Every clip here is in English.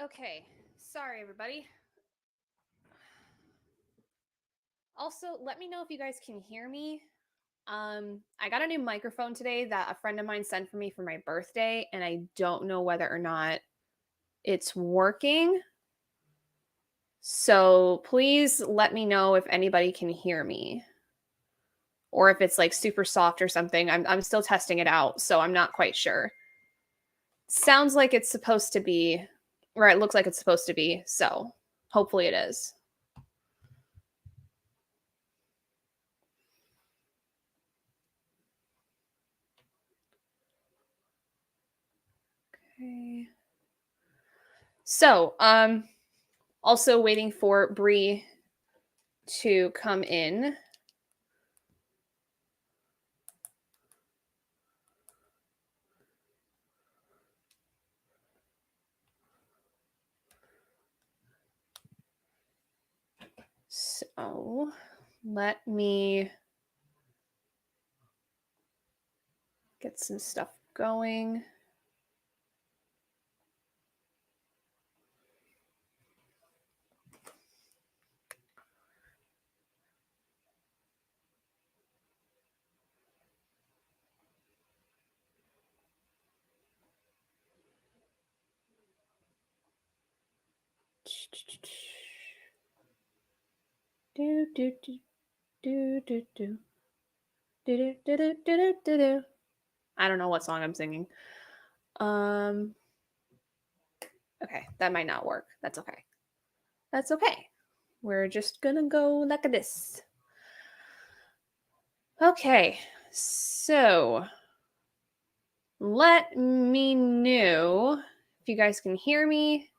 Okay, sorry everybody. Also, let me know if you guys can hear me. I got a new microphone today that a friend of mine sent for me for my birthday, and I don't know whether or not it's working. So please let me know if anybody can hear me. Or if it's like super soft or something. I'm still testing it out, so I'm not quite sure. Sounds like it's supposed to be, or it looks like it's supposed to be, so hopefully it is. Okay. So, also waiting for Bree to come in. So, let me get some stuff going. Do do do do do do do do do do do do. I don't know what song I'm singing. Okay, that might not work. That's okay. That's okay. We're just gonna go like this. Okay, so let me know if you guys can hear me.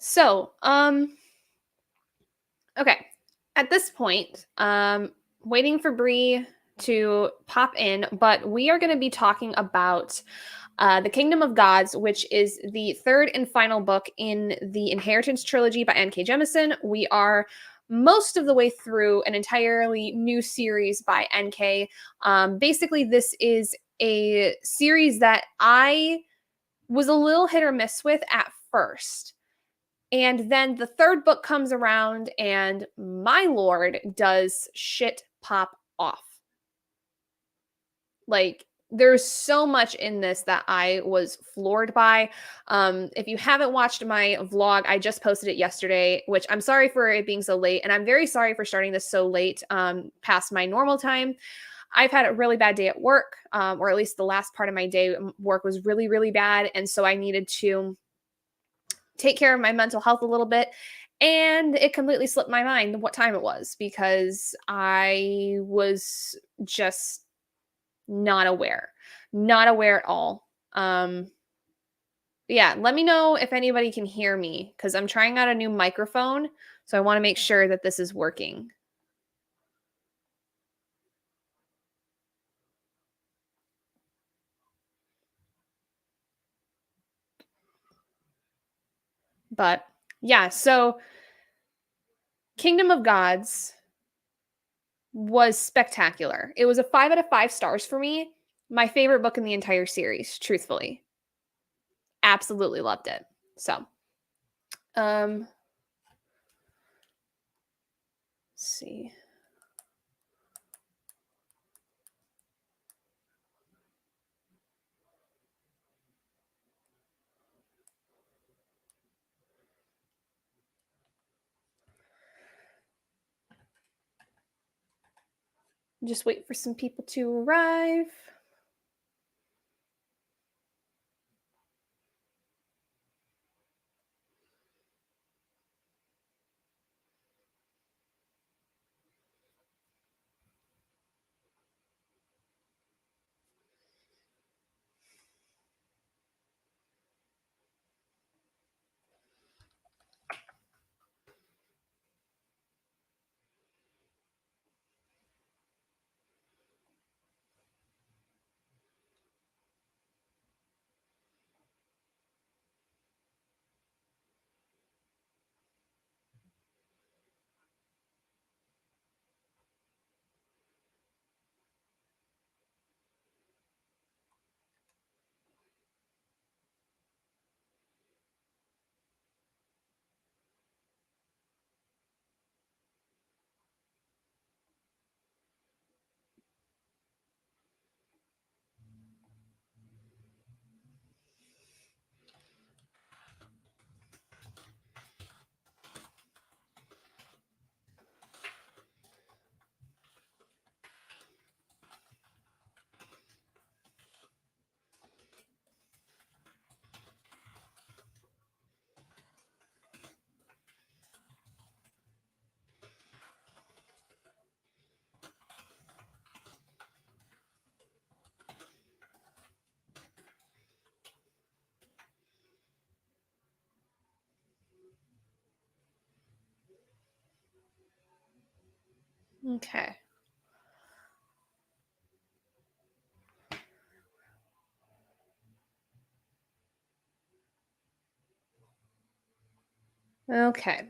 So, okay. At this point, waiting for Bree to pop in, but we are going to be talking about The Kingdom of Gods, which is the third and final book in the Inheritance trilogy by N.K. Jemisin. We are most of the way through an entirely new series by N.K. Basically, this is a series that I was a little hit or miss with at first. And then the third book comes around, and my lord, does shit pop off. Like, there's so much in this that I was floored by. If you haven't watched my vlog, I just posted it yesterday, which I'm sorry for it being so late. And I'm very sorry for starting this so late past my normal time. I've had a really bad day at work, or at least the last part of my day, work was really, really bad. And so I needed to take care of my mental health a little bit. And it completely slipped my mind what time it was because I was just not aware at all. Yeah, let me know if anybody can hear me because I'm trying out a new microphone. So I want to make sure that this is working. But yeah, so Kingdom of Gods was spectacular. It was a 5 out of 5 stars for me. My favorite book in the entire series, truthfully. Absolutely loved it. So, let's see. Just wait for some people to arrive. Okay. Okay.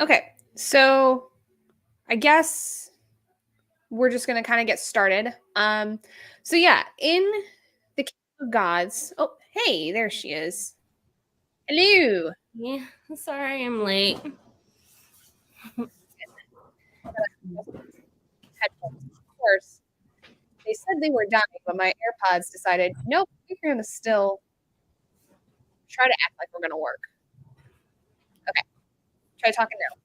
Okay. So I guess we're just gonna kind of get started. So yeah, in the Kingdom of Gods. Oh, hey, there she is. Hello. Yeah, sorry I'm late. Headphones. Of course, they said they were dying, but my AirPods decided, nope, we're gonna still try to act like we're gonna work. Okay, try talking now.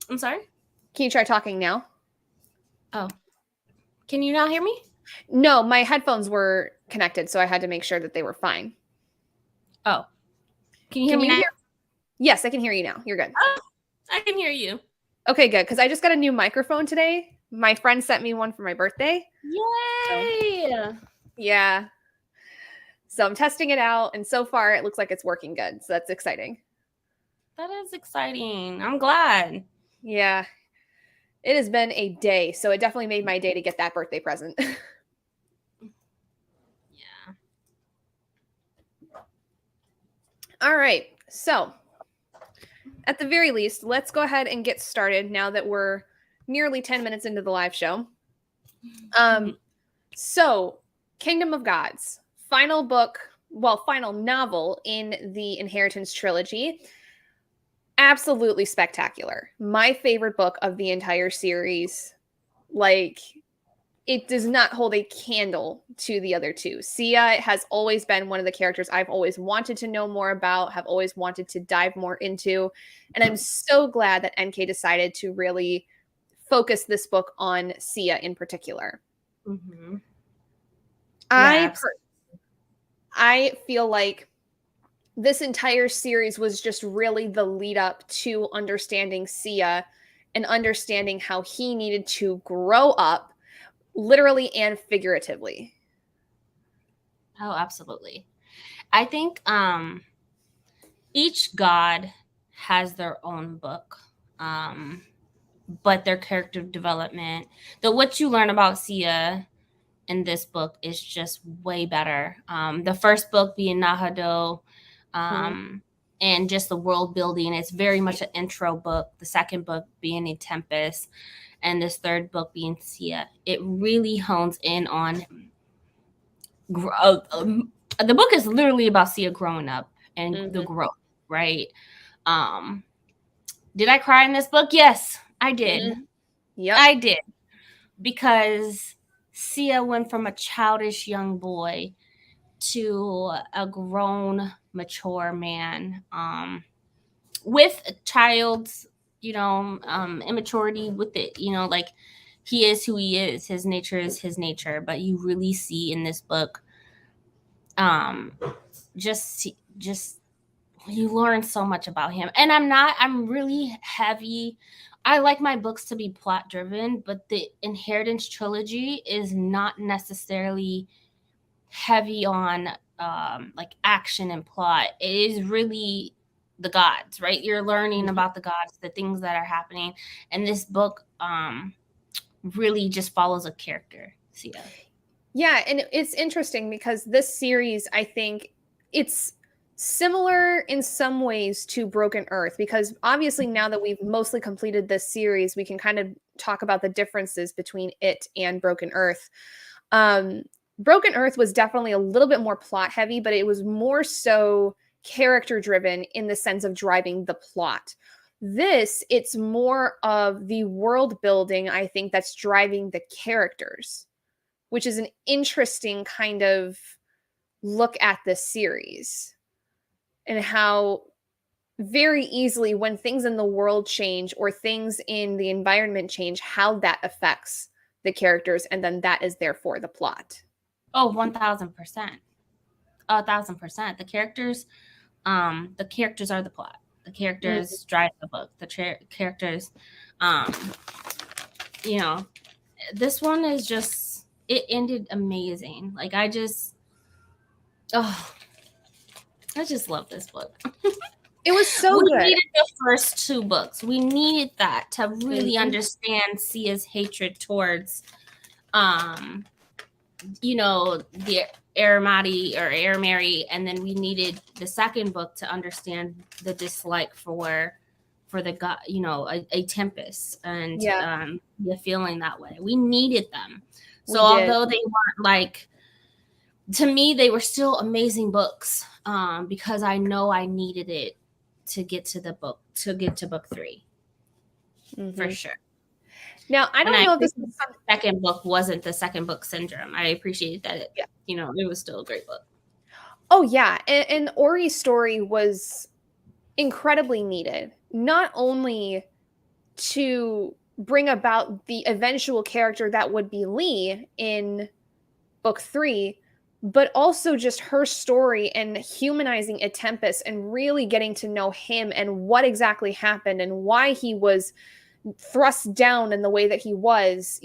I'm sorry? Can you try talking now? Oh, can you not hear me? No, my headphones were connected, so I had to make sure that they were fine. Oh, can you hear Can me you now? hear? Yes, I can hear you now. You're good. Oh, I can hear you. Okay, good. Because I just got a new microphone today. My friend sent me one for my birthday. So Yay! yeah. So I'm testing it out, and so far it looks like it's working good. So that's exciting. That is exciting. I'm glad. Yeah. It has been a day, so it definitely made my day to get that birthday present. Yeah. All right. So, at the very least, let's go ahead and get started now that we're nearly 10 minutes into the live show. Um, so, Kingdom of Gods, final book, well, final novel in the Inheritance trilogy. Absolutely spectacular. My favorite book of the entire series. Like, it does not hold a candle to the other two. Sia has always been one of the characters I've always wanted to know more about, have always wanted to dive more into. And I'm so glad that NK decided to really focus this book on Sia in particular. Mm-hmm. Yeah, I absolutely. I feel like this entire series was just really the lead up to understanding Sia and understanding how he needed to grow up literally and figuratively. Oh, absolutely. I think each god has their own book. Um, but their character development, what you learn about Sia in this book is just way better. The first book being Nahado, Mhm. and just the world building. It's very much an intro book. The second book being A Tempest, and this third book being Sia. It really hones in on. The book is literally about Sia growing up and the Mhm. growth, right? Um, did I cry in this book? Yes, I did. Mhm. Yep. I did, because Sia went from a childish young boy to a grown, mature man, with a child's, immaturity with it. Like, he is who he is. His nature is his nature. But you really see in this book, um, just you learn so much about him. And I'm really heavy. I like my books to be plot driven, but the Inheritance trilogy is not necessarily heavy on like action and plot. It is really the gods, right? You're learning Mhm. about the gods, the things that are happening. And this book really just follows a character. So yeah. Yeah, and it's interesting because this series, I think it's similar in some ways to Broken Earth because obviously now that we've mostly completed this series, we can kind of talk about the differences between it and Broken Earth. Um, Broken Earth was definitely a little bit more plot heavy, but it was more so character driven in the sense of driving the plot. This, it's more of the world building, I think, that's driving the characters. which is an interesting kind of look at this series and how very easily when things in the world change or things in the environment change, how that affects the characters, and then that is therefore the plot. Oh, 1000%. 1000%. The characters are the plot. The characters drive the book. The characters, um, you know, this one is just, it ended amazing. Like, I just love this book. It was so we good. needed the first two books. We needed that to really understand Sia's hatred towards, the Air Mary, and then we needed the second book to understand the dislike for the god, a Tempest, and the feeling that way. We needed them. So although they weren't like, to me, they were still amazing books, because I know I needed it to get to book 3, for sure. Now, I don't know if this is the second book wasn't the second book syndrome. I appreciate that it was still a great book. Oh yeah, and Ori's story was incredibly needed, not only to bring about the eventual character that would be Lee in book 3, but also just her story and humanizing a Tempest and really getting to know him and what exactly happened and why he was thrust down in the way that he was.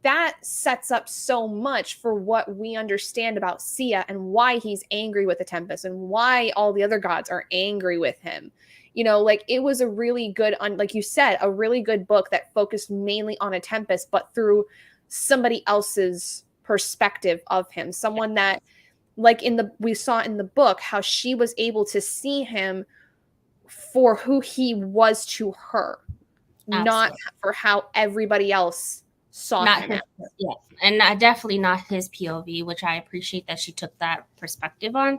That sets up so much for what we understand about Sia and why he's angry with the Tempest and why all the other gods are angry with him. It was a really good, like you said, a really good book that focused mainly on a Tempest, but through somebody else's perspective of him, someone that, like we saw in the book, how she was able to see him for who he was to her. Absolutely. Not for how everybody else saw him. And definitely not his POV, which I appreciate that she took that perspective on,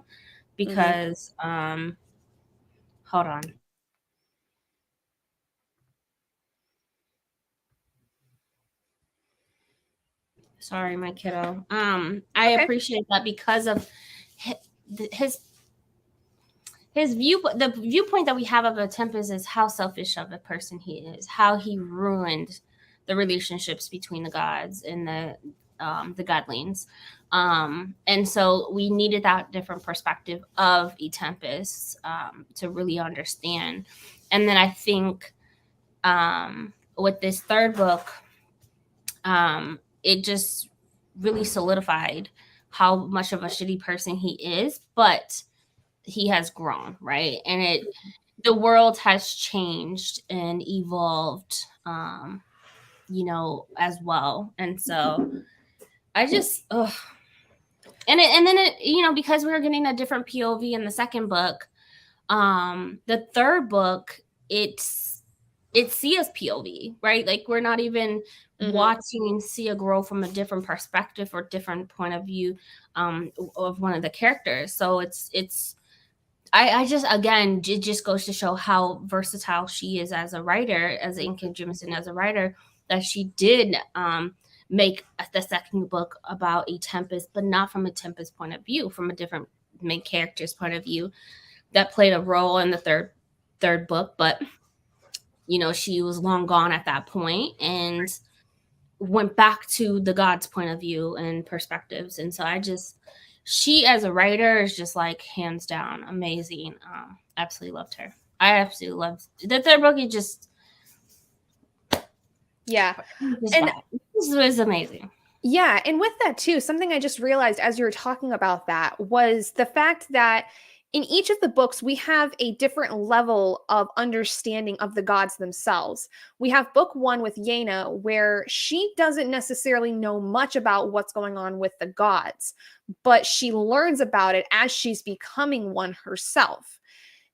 because hold on. Sorry, my kiddo. I appreciate that because of his the viewpoint that we have of a Tempest is how selfish of a person he is, how he ruined the relationships between the gods and the godlings. And so we needed that different perspective of a Tempest to really understand. And then I think with this third book, it just really solidified how much of a shitty person he is, but he has grown, right? And the world has changed and evolved, as well. And so I just, and then because we were getting a different POV in the second book, the third book, it's Sia's POV, right? Like, we're not even watching Sia grow from a different perspective or different point of view of one of the characters. So I just, again, it just goes to show how versatile she is as a writer, as Inka Jemisin as a writer, that she did make the second book about a Tempest, but not from a Tempest point of view, from a different main character's point of view that played a role in the third book. But she was long gone at that point and went back to the god's point of view and perspectives. And so she as a writer is just like hands down amazing. Absolutely loved her. I absolutely loved the third book. It just, and this was amazing. Yeah, and with that too, something I just realized as you were talking about that was the fact that in each of the books, we have a different level of understanding of the gods themselves. We have book 1 with Yena, where she doesn't necessarily know much about what's going on with the gods, but she learns about it as she's becoming one herself.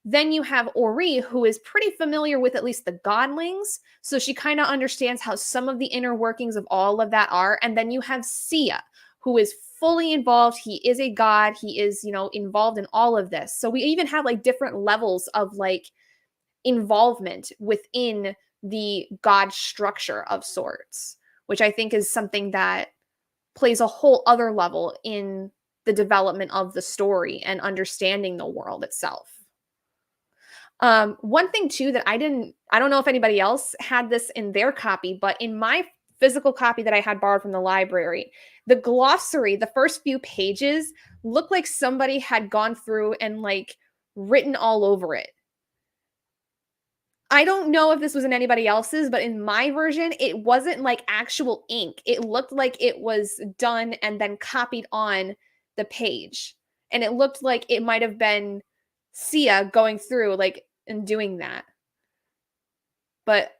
Then you have Ori, who is pretty familiar with at least the godlings, so she kind of understands how some of the inner workings of all of that are. And then you have Sia, who is fully involved. He is a god. He is, involved in all of this. So we even have like different levels of like involvement within the god structure of sorts, which I think is something that plays a whole other level in the development of the story and understanding the world itself. One thing too that I don't know if anybody else had this in their copy, but in my physical copy that I had borrowed from the library, the glossary, the first few pages looked like somebody had gone through and like written all over it. I don't know if this was in anybody else's, but in my version, it wasn't like actual ink. It looked like it was done and then copied on the page. And it looked like it might have been Sia going through like and doing that. But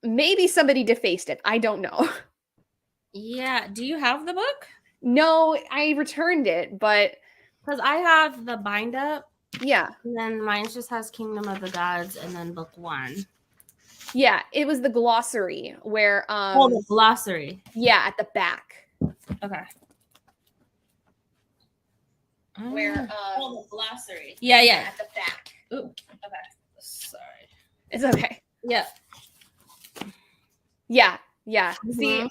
maybe somebody defaced it. I don't know. Yeah. Do you have the book? No, I returned it, but Because I have the bind up. yeah. And then mine just has Kingdom of the Gods and then book 1. Yeah, it was the glossary where The glossary. yeah, at the back. Okay. Where the glossary. Yeah, yeah. At the back. Ooh. Okay. Sorry. It's okay. Yeah. Yeah. Yeah. Mm-hmm. See,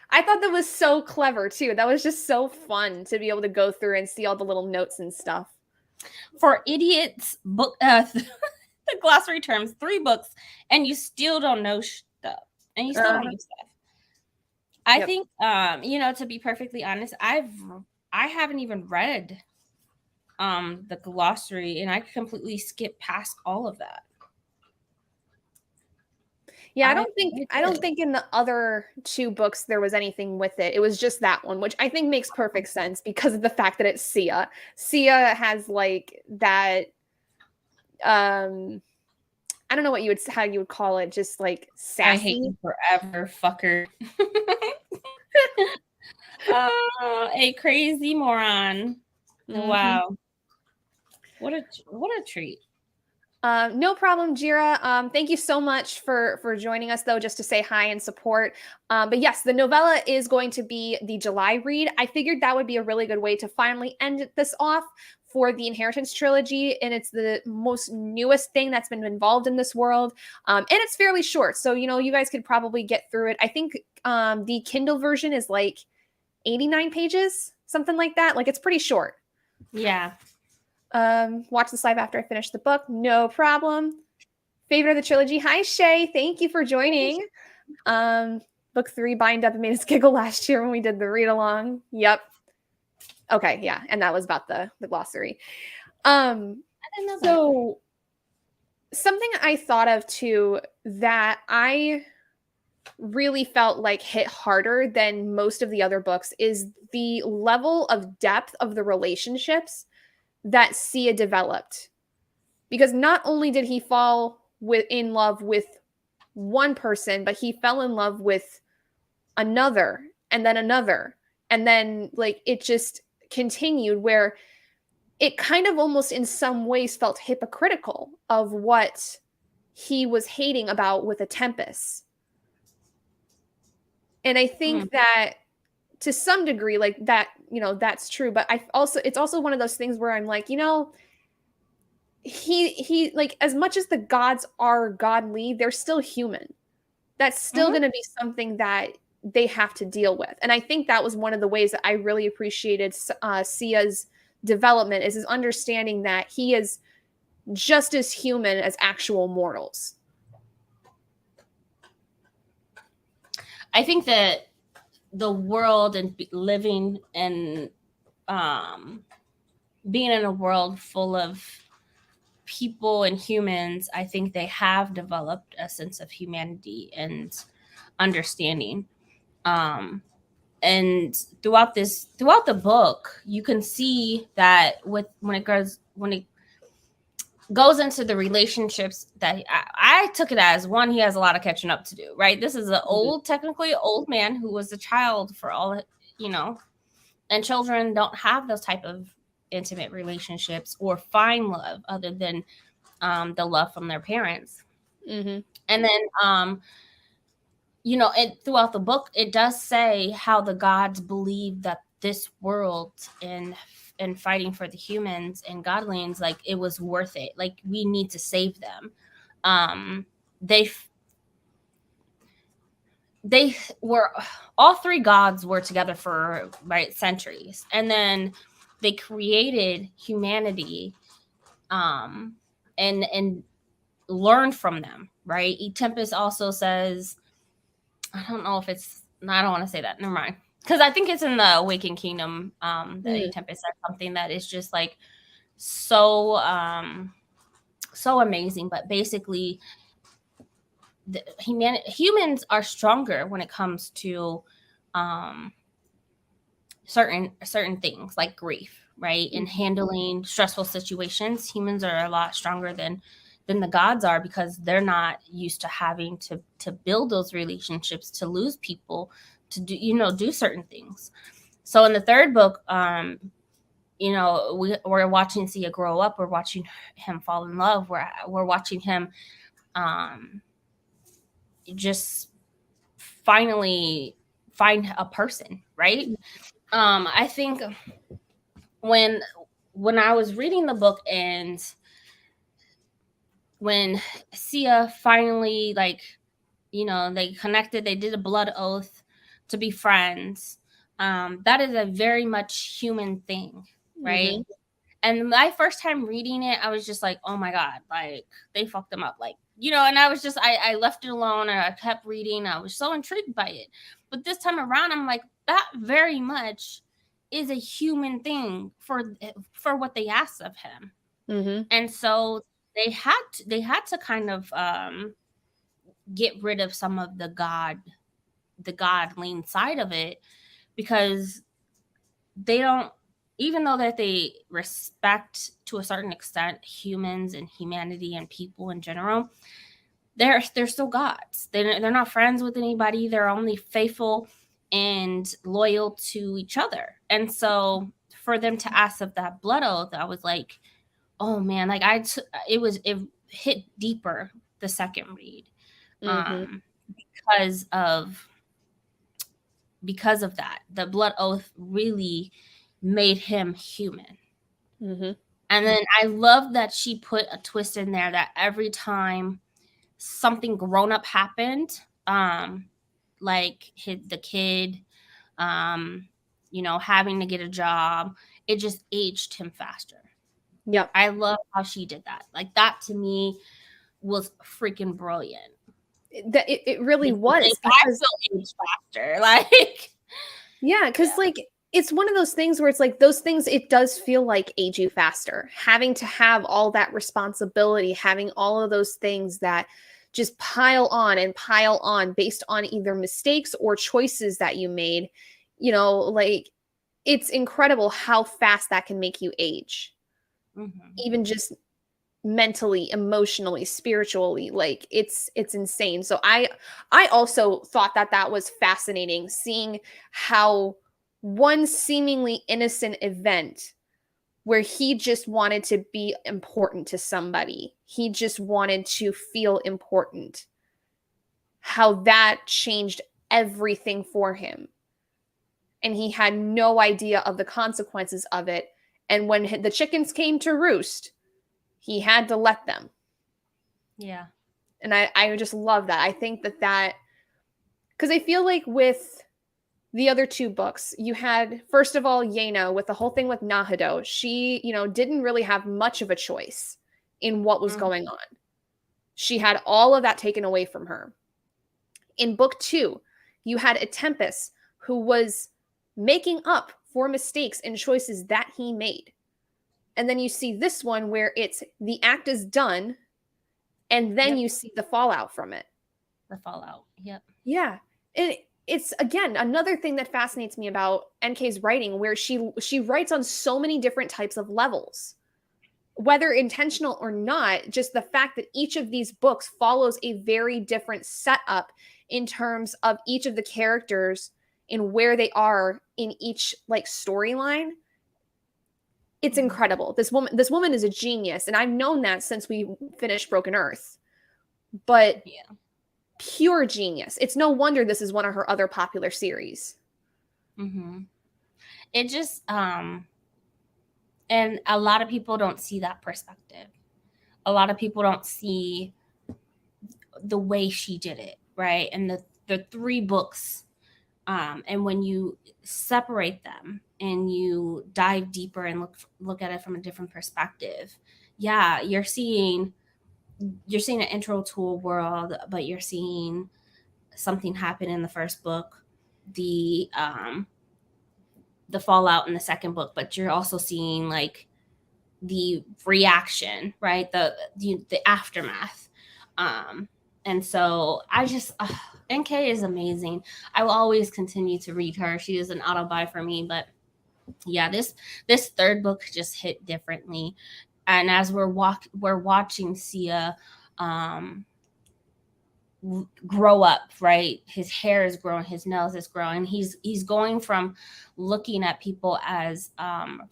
I thought that was so clever too. That was just so fun to be able to go through and see all the little notes and stuff. For idiots, book the glossary terms, 3 books, and you still don't know stuff, and you still don't know stuff. I think, to be perfectly honest, I haven't even read the glossary, and I completely skipped past all of that. Yeah, I don't think in the other 2 books there was anything with it. It was just that one, which I think makes perfect sense because of the fact that it's Sia. Sia has like that I don't know how you would call it, just like sassy. I hate you forever, fucker. A crazy moron. Mm-hmm. Wow. What a treat. No problem, Jira. Thank you so much for joining us, though, just to say hi and support. But yes, the novella is going to be the July read. I figured that would be a really good way to finally end this off for the Inheritance trilogy, and it's the most newest thing that's been involved in this world. And it's fairly short, so you guys could probably get through it. I think the Kindle version is like 89 pages, something like that. Like it's pretty short. Yeah. Watch this live after I finish the book. No problem. Favorite of the trilogy. Hi, Shay. Thank you for joining. Book 3, Bind Up, and made us giggle last year when we did the read along. Yep. Okay, yeah. And that was about the glossary. I didn't know so something I thought of too that I really felt like hit harder than most of the other books is the level of depth of the relationships that Sia developed. Because not only did he fall in love with one person, but he fell in love with another, and then like it just continued where it kind of almost in some ways felt hypocritical of what he was hating about with a Tempest. And I think that to some degree, like that, that's true. But it's also one of those things where I'm like, he like, as much as the gods are godly, they're still human. That's still going to be something that they have to deal with. And I think that was one of the ways that I really appreciated Sia's development, is his understanding that he is just as human as actual mortals. I think that the world and living and being in a world full of people and humans, I think they have developed a sense of humanity and understanding. And throughout the book, you can see that when it goes into the relationships that I took it as, one, he has a lot of catching up to do, right? This is technically old man who was a child for all, and children don't have those type of intimate relationships or find love other than the love from their parents. Mm-hmm. And then, throughout the book, it does say how the gods believe that this world and fighting for the humans and godlings, like it was worth it. Like we need to save them. they were, all three gods were together for, right, centuries, and then they created humanity, and learned from them, right? Tempest also says, I don't know if it's, I don't want to say that, never mind, because I think it's in the Awakened Kingdom, that Tempest said something that is just like so so amazing. But basically, humans are stronger when it comes to um certain things like grief, right, and handling stressful situations. Humans are a lot stronger than the gods are, because they're not used to having to build those relationships, to lose people, to do, do certain things. So in the third book, we're watching Sia grow up, we're watching him fall in love, we're watching him just finally find a person, right? I think when I was reading the book, and when Sia finally, like, they connected, they did a blood oath to be friends. That is a very much human thing, right? Mm-hmm. And my first time reading it, I was just like, oh my God, like they fucked them up. Like, and I was just, I left it alone, and I kept reading. I was so intrigued by it. But this time around, I'm like, that very much is a human thing for what they asked of him. Mm-hmm. And so they had to kind of get rid of some of the godling side of it, because they don't, even though that they respect to a certain extent humans and humanity and people in general, they're still gods. They're not friends with anybody. They're only faithful and loyal to each other. And so for them to ask of that blood oath, I was like, oh man, like it hit deeper the second read, Mm-hmm. because of that. The blood oath really made him human. Mm-hmm. And then I love that she put a twist in there that every time something grown up happened, like the kid, having to get a job, it just aged him faster. Yep. I love how she did that. Like, that to me was freaking brilliant. It really It was, I because feel aged faster. Like, yeah, because yeah. like it's one of those things where it's like those things, it does feel like age you faster, having to have all that responsibility, having all of those things that just pile on and pile on based on either mistakes or choices that you made. Like it's incredible how fast that can make you age, Mm-hmm. even just mentally, emotionally, spiritually. Like it's insane. So I also thought that that was fascinating, seeing how one seemingly innocent event where he just wanted to be important to somebody, he just wanted to feel important, how that changed everything for him, and he had no idea of the consequences of it. And when the chickens came to roost, he had to let them. Yeah. And I just love that. I think that because I feel like with the other two books, you had, first of all, Yeno with the whole thing with Nahado. She, didn't really have much of a choice in what was Mm-hmm. going on. She had all of that taken away from her. In book two, you had a Tempest who was making up for mistakes and choices that he made. And then you see this one where it's the act is done, and then Yep. you see the fallout from it. The fallout. Yep. Yeah. It's again another thing that fascinates me about NK's writing, where she writes on so many different types of levels. Whether intentional or not, just the fact that each of these books follows a very different setup in terms of each of the characters and where they are in each like storyline. It's Mm-hmm. incredible. This woman is a genius, and I've known that since we finished Broken Earth. But Yeah. pure genius. It's no wonder this is one of her other popular series. Mm-hmm. It just and a lot of people don't see that perspective. A lot of people don't see the way she did it, right? And the 3 books, and when you separate them and you dive deeper and look at it from a different perspective, yeah, you're seeing an intro to a world, but you're seeing something happen in the first book, the fallout in the second book, but you're also seeing like the reaction, right? The aftermath. And so I just NK is amazing. I will always continue to read her. She is an auto buy for me, but yeah, this third book just hit differently. And as we're watching Sia grow up, right? His hair is growing, his nails is growing. He's going from looking at people as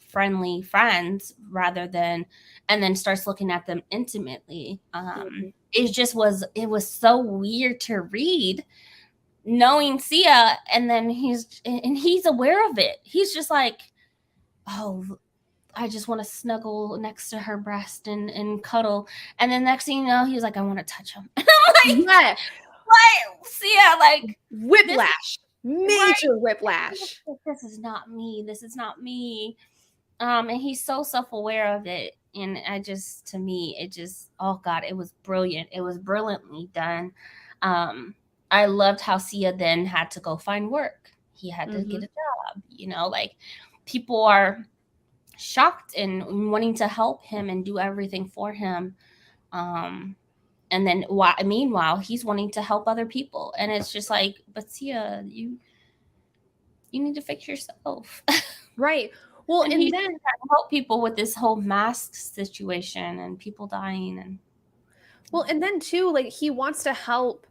friendly friends rather than, and then starts looking at them intimately. It was so weird to read, knowing Sia, and then he's aware of it. He's just like, oh, I just want to snuggle next to her breast and cuddle. And then next thing you know, he's like, I want to touch him. And I'm like, Yeah. what? Sia, like, Whiplash. Major whiplash. this is not me. This is not me. And he's so self-aware of it. And to me, it just, oh God, it was brilliant. It was brilliantly done. I loved how Sia then had to go find work. He had to get a job, like people are shocked and wanting to help him and do everything for him. And then meanwhile, he's wanting to help other people. And it's just like, but Sia, you need to fix yourself. Right. Well, and he then help people with this whole mask situation and people dying. And then too, like, he wants to help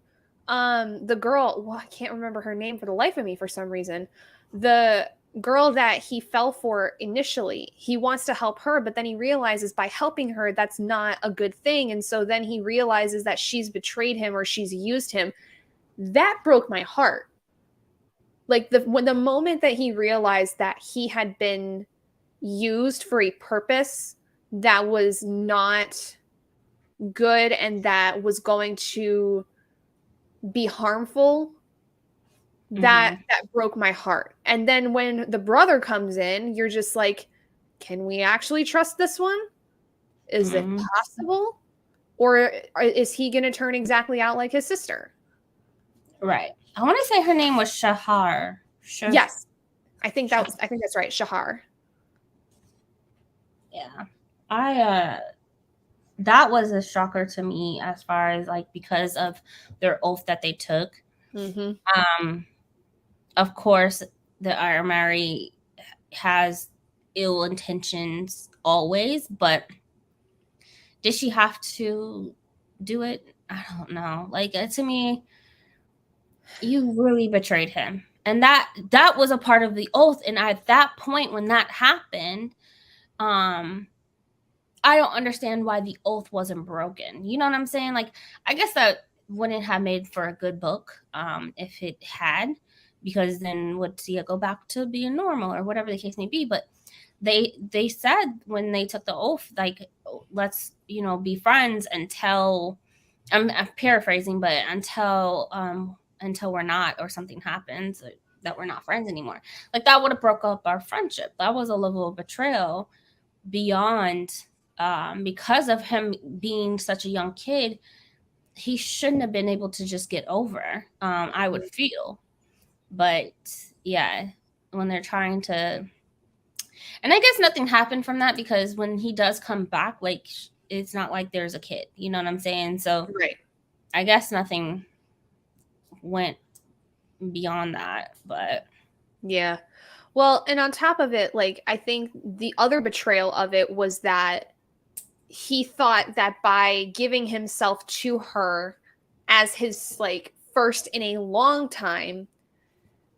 the girl. Well, I can't remember her name for the life of me for some reason. The girl that he fell for initially, he wants to help her, but then he realizes by helping her, that's not a good thing. And so then he realizes that she's betrayed him or she's used him. That broke my heart. Like when the moment that he realized that he had been used for a purpose that was not good and that was going to be harmful, that broke my heart. And then when the brother comes in, you're just like, can we actually trust this one? Is it possible? Or is he going to turn exactly out like his sister? Right. I want to say her name was Shahar. Yes. I think that's right. Shahar. Yeah. That was a shocker to me as far as like, because of their oath that they took. Of course, the Aramari has ill intentions always, but did she have to do it? I don't know. Like, to me, you really betrayed him. And that was a part of the oath. And at that point, when that happened, I don't understand why the oath wasn't broken. You know what I'm saying? Like, I guess that wouldn't have made for a good book if it had, because then would Sia go back to being normal or whatever the case may be. But they said when they took the oath, like, let's be friends until, I'm paraphrasing, but until we're not, or something happens that we're not friends anymore. Like, that would have broke up our friendship. That was a level of betrayal beyond, because of him being such a young kid, he shouldn't have been able to just get over, I would feel. But yeah, when they're trying to, and I guess nothing happened from that, because when he does come back, like, it's not like there's a kid, you know what I'm saying? So right. I guess nothing went beyond that. But yeah. Well, and on top of it, like, I think the other betrayal of it was that he thought that by giving himself to her as his, like, first in a long time,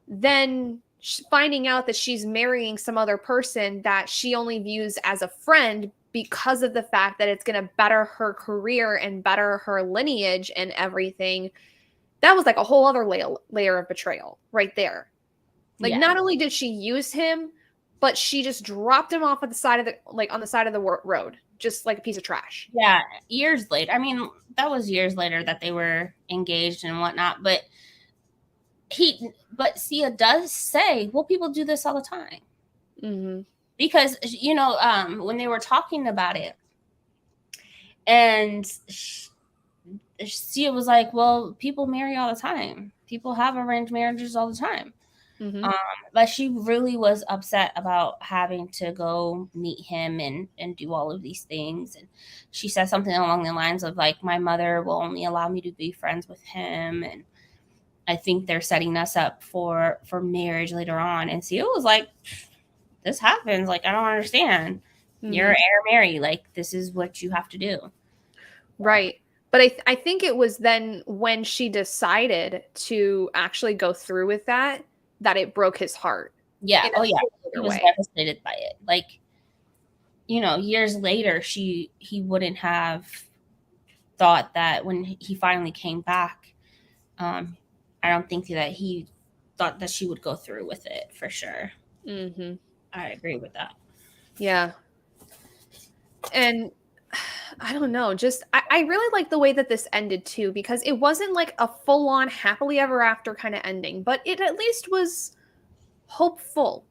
then finding out that she's marrying some other person that she only views as a friend because of the fact that it's going to better her career and better her lineage and everything, that was like a whole other layer of betrayal right there. Like, not only did she use him, but she just dropped him off at the side of the road, just like a piece of trash. Yeah, years later. I mean, that was years later that they were engaged and whatnot. But but Sia does say, well, people do this all the time. Mm-hmm. Because, when they were talking about it, and Sia was like, well, people marry all the time. People have arranged marriages all the time. Mm-hmm. But she really was upset about having to go meet him and do all of these things. And she said something along the lines of like, my mother will only allow me to be friends with him. And I think they're setting us up for marriage later on. And Sia was like, this happens. Like, I don't understand. You're Mm-hmm. heir Mary. Like, this is what you have to do. Right. But I think it was then when she decided to actually go through with that it broke his heart Yeah. in a Oh, yeah. He major was way. devastated by it. Like, years later, he wouldn't have thought that when he finally came back, I don't think that he thought that she would go through with it for sure. Mm-hmm. I agree with that. Yeah. And I don't know, just I really like the way that this ended too, because it wasn't like a full-on happily ever after kind of ending, but it at least was hopeful.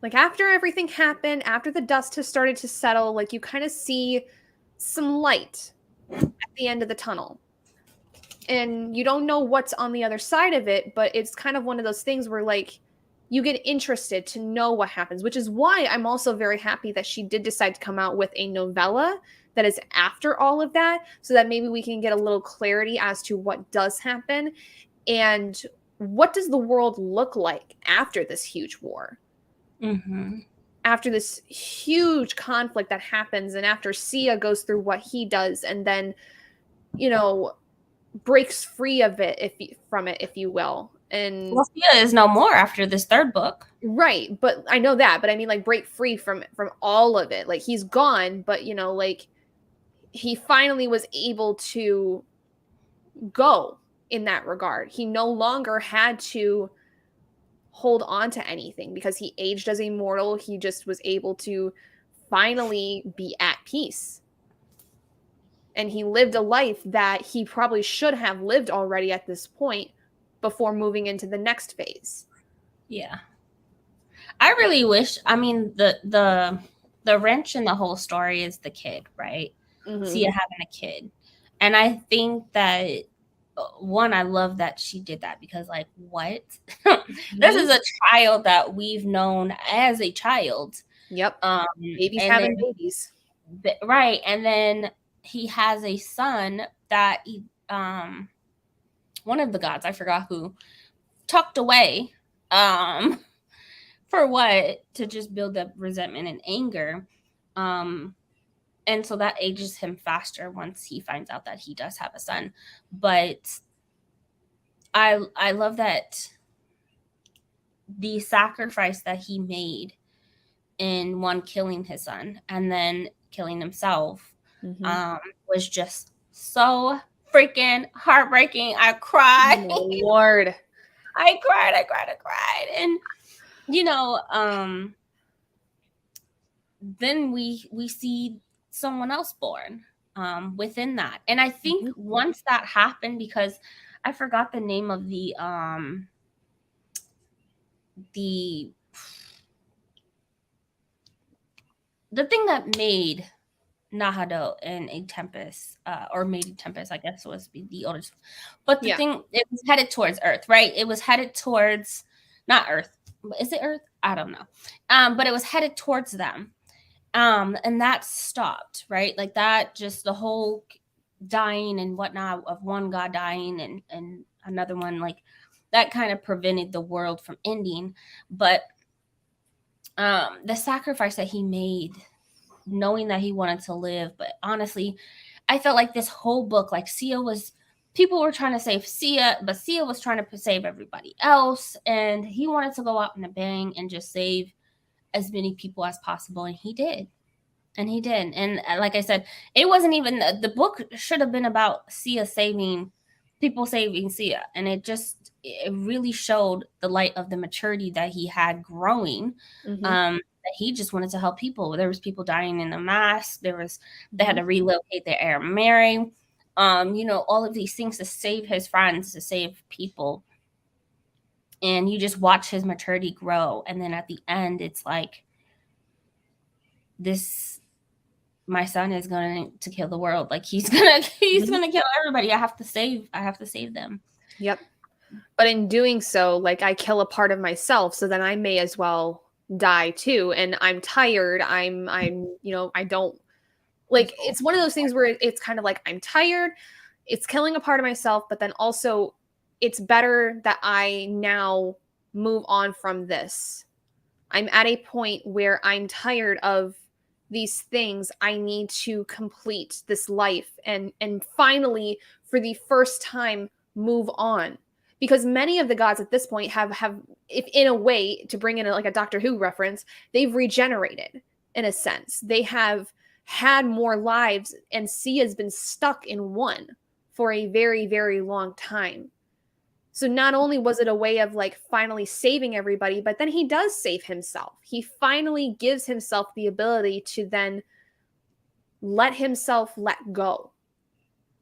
Like after everything happened, after the dust has started to settle, like you kind of see some light at the end of the tunnel. And you don't know what's on the other side of it, but it's kind of one of those things where like you get interested to know what happens, which is why I'm also very happy that she did decide to come out with a novella that is after all of that, so that maybe we can get a little clarity as to what does happen and what does the world look like after this huge war, Mm-hmm. after this huge conflict that happens, and after Sia goes through what he does and then, you know, breaks free of it, from it, if you will. And Well, Sia is no more after this third book. right, but I know that, but I mean like break free from all of it. Like he's gone, but like he finally was able to go in that regard. He no longer had to hold on to anything because he aged as a mortal. He just was able to finally be at peace. And he lived a life that he probably should have lived already at this point before moving into the next phase. Yeah. I really wish, I mean, the wrench in the whole story is the kid, right? Mm-hmm. Sia having a kid. And I think that one, I love that she did that because like, what? This Mm-hmm. is a child that we've known as a child. Yep. Um Babies and having then babies. right, and then he has a son that one of the gods, I forgot who, tucked away. For what? To just build up resentment and anger. Um, and so that ages him faster once he finds out that he does have a son. But I love that the sacrifice that he made in one killing his son and then killing himself Mm-hmm. was just so freaking heartbreaking. I Oh cried. my Lord. I cried. And you know, then we see someone else born within that. And I think Mm-hmm. once that happened, because I forgot the name of the the thing that made Nahado and a Tempest, or made a Tempest, I guess was the oldest. But the Yeah. thing, it was headed towards Earth, right? It was headed towards, not Earth. Is it Earth? I don't know. But it was headed towards them. And that stopped, right? Like that, just the whole dying and whatnot of one god dying and another one, like that kind of prevented the world from ending. But the sacrifice that he made, knowing that he wanted to live, but honestly, I felt like this whole book, like Sia was, people were trying to save Sia, but Sia was trying to save everybody else, and he wanted to go out in a bang and just save as many people as possible, and he did. And like I said, it wasn't even, the book should have been about Sia saving people, saving Sia, and it really showed the light of the maturity that he had growing. Mm-hmm. That he just wanted to help people. There was people dying in the mass. They had Mm-hmm. to relocate their heir Mary. All of these things to save his friends, to save people. and you just watch his maturity grow. And then at the end, it's like, this, my son is going to kill the world. Like he's gonna kill everybody. I have to save them. Yep. But in doing so, like, I kill a part of myself, so then I may as well die too. And I'm tired. I'm I don't, like, it's one of those things where it's kind of like, I'm tired. It's killing a part of myself, but then also it's better that I now move on from this. I'm at a point where I'm tired of these things. I need to complete this life and finally, for the first time, move on. Because many of the gods at this point have if in a way, to bring in like a Doctor Who reference, they've regenerated in a sense. They have had more lives, and Sia's been stuck in one for a very, very long time. So not only was it a way of like finally saving everybody, but then he does save himself. He finally gives himself the ability to then let himself let go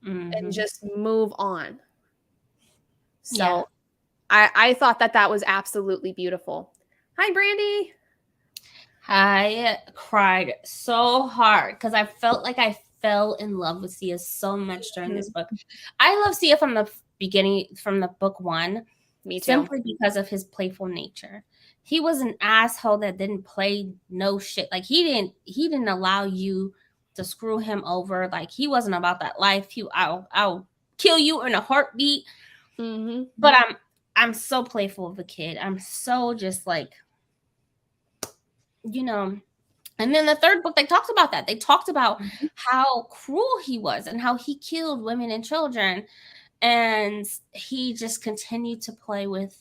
and just move on. So I thought that was absolutely beautiful. Hi, Brandy. I cried so hard because I felt like I fell in love with Sia so much during this book. I love Sia from the beginning, from the book one. Me too. Simply because of his playful nature. He was an asshole that didn't play no shit. Like he didn't allow you to screw him over. Like he wasn't about that life. I'll kill you in a heartbeat. But I'm so playful of a kid. I'm so just like, you know. And then the third book, they talked about that. They talked about how cruel he was and how he killed women and children. And he just continued to play with,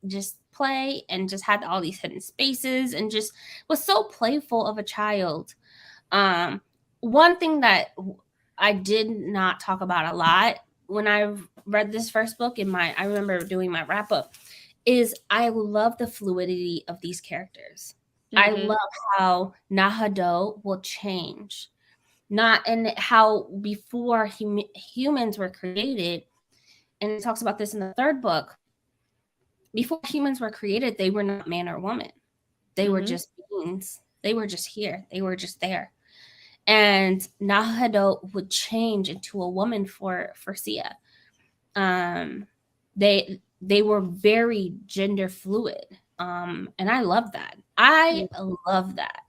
just play, and just had all these hidden spaces, and just was so playful of a child. One thing that I did not talk about a lot when I read this first book I remember doing my wrap up, is I love the fluidity of these characters. I love how Nahado will change. And how before humans were created, and it talks about this in the third book, before humans were created, they were not man or woman. They were just beings. They were just here. They were just there. And Nahado would change into a woman for Sia. They were very gender fluid. And I love that. I love that.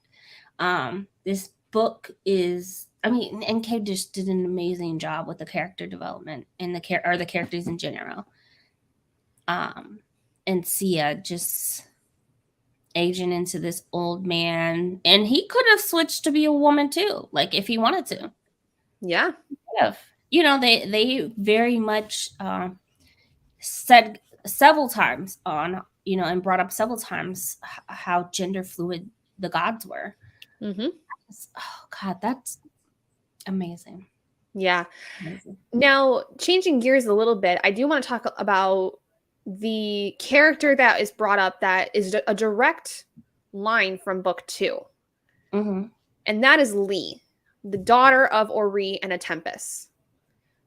This book is, I mean, NK just did an amazing job with the character development and the characters in general. And Sia just aging into this old man, and he could have switched to be a woman too, like if he wanted to. Yeah. You know, they very much said several times on, you know, and brought up several times how gender fluid the gods were. Oh God, that's amazing. Yeah. Now, changing gears a little bit, I do want to talk about the character that is brought up that is a direct line from book 2. And that is Lee, the daughter of Ori and a Tempest.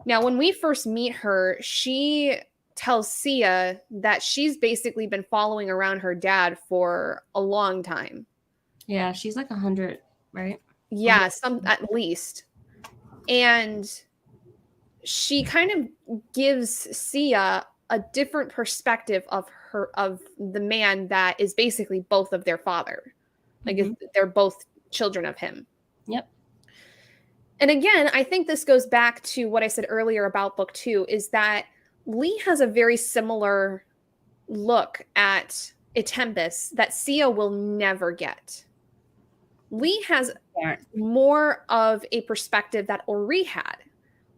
Now, when we first meet her, she tells Sia that she's basically been following around her dad for a long time. Yeah, she's like 100, right? Yeah, some at least. And she kind of gives Sia a different perspective of the man that is basically both of their father. Like they're both children of him. Yep. And again, I think this goes back to what I said earlier about book 2, is that Lee has a very similar look at a Tempest that Sia will never get. Lee has more of a perspective that Ori had,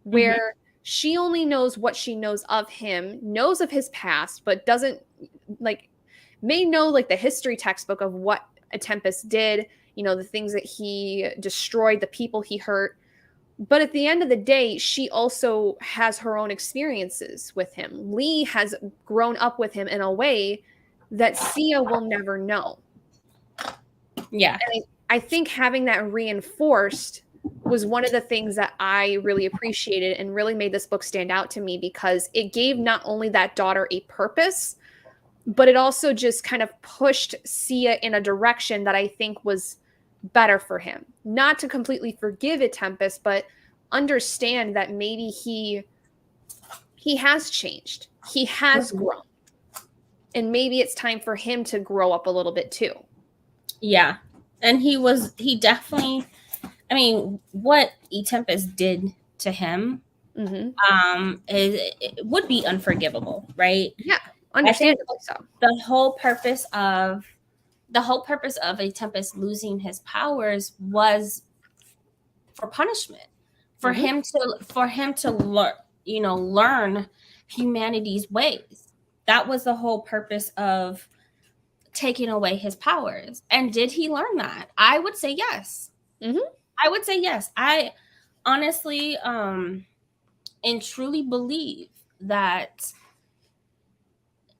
where she only knows what she knows of him, knows of his past, but doesn't, like, may know like the history textbook of what a Tempest did, you know, the things that he destroyed, the people he hurt. But at the end of the day, she also has her own experiences with him. Lee has grown up with him in a way that Sia will never know. Yeah. And I think having that reinforced was one of the things that I really appreciated and really made this book stand out to me, because it gave not only that daughter a purpose, but it also just kind of pushed Sia in a direction that I think was better for him. Not to completely forgive a Tempest, but understand that maybe he has changed. He has grown. And maybe it's time for him to grow up a little bit too. Yeah. And he definitely, I mean, what Tempest did to him, it would be unforgivable, right? Yeah, understandably so. The whole purpose of a Tempest losing his powers was for punishment, for him to learn humanity's ways. That was the whole purpose of taking away his powers. And did he learn that? I would say yes. I would say yes. I honestly and truly believe that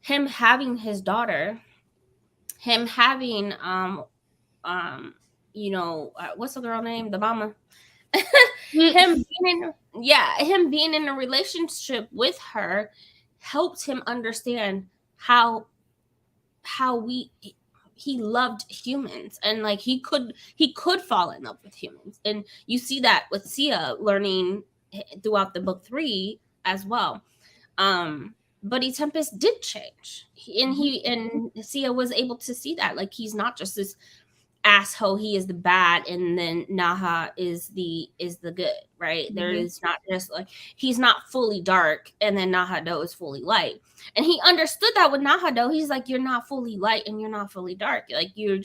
him having his daughter, him having what's the girl name, the mama, him being in a relationship with her helped him understand how he loved humans, and like he could fall in love with humans. And you see that with Sia learning throughout the book 3 as well. But Tempest did change, and Sia was able to see that, like, he's not just this asshole, he is the bad, and then Naha is the good, right? There is not just like, he's not fully dark and then Nahado is fully light. And he understood that with Nahado. He's like, you're not fully light and you're not fully dark, like you